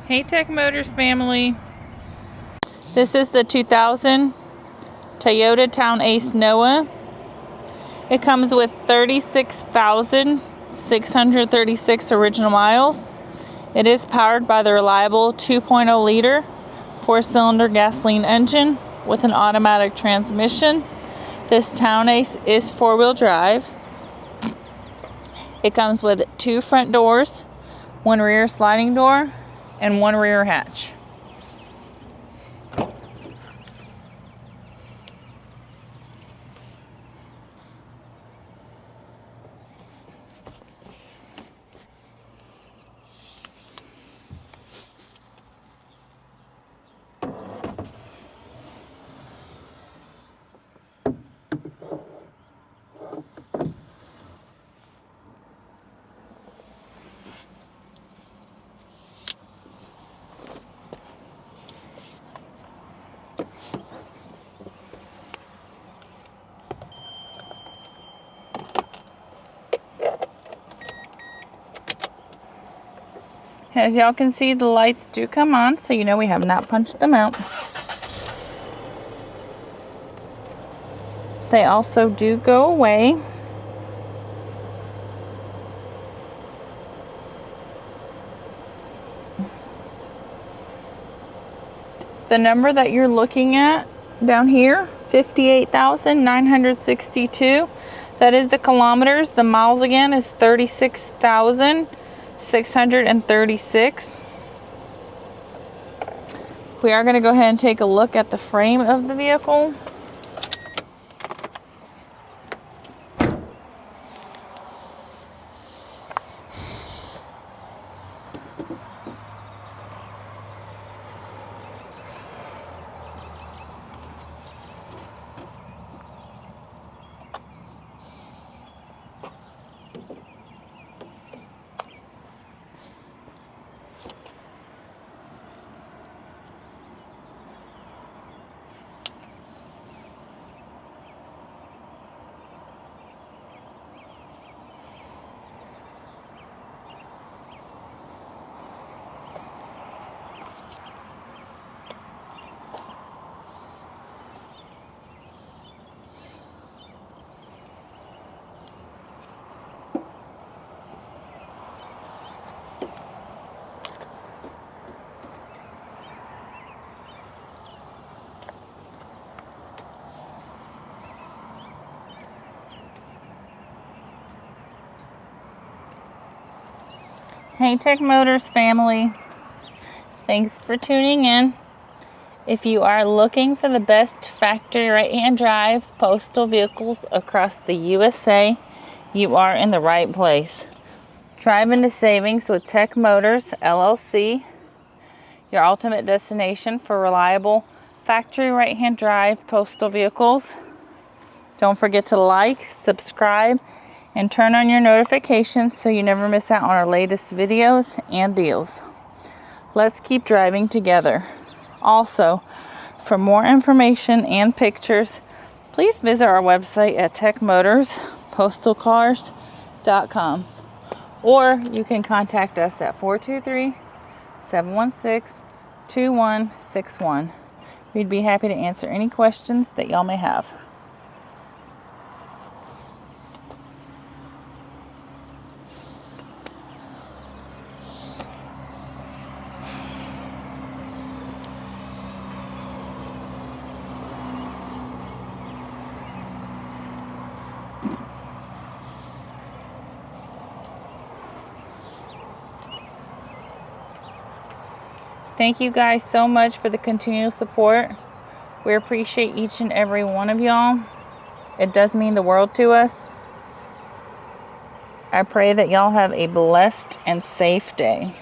Hey Tech Motors family. This is the 2000 Toyota TownAce Noah. It comes with 36,636 original miles. It is powered by the reliable 2.0 liter 4-cylinder gasoline engine with an automatic transmission. This TownAce is 4-wheel drive. It comes with 2 front doors, 1 rear sliding door, and 1 rear hatch. As y'all can see, the lights do come on, so you know we have not punched them out. They also do go away. The number that you're looking at down here, 58,962, that is the kilometers. The miles again is 36,636. We are going to go ahead and take a look at the frame of the vehicle. Hey Tech Motors family, thanks for tuning in. If you are looking for the best factory right-hand drive postal vehicles across the USA, you are in the right place. Drive into savings with Tech Motors LLC, your ultimate destination for reliable factory right-hand drive postal vehicles. Don't forget to like, subscribe, and turn on your notifications so you never miss out on our latest videos and deals. Let's keep driving together. Also, for more information and pictures, please visit our website at techmotorspostalcars.com, or you can contact us at 423-716-2161. We'd be happy to answer any questions that y'all may have. Thank you guys so much for the continual support. We appreciate each and every one of y'all. It does mean the world to us. I pray that y'all have a blessed and safe day.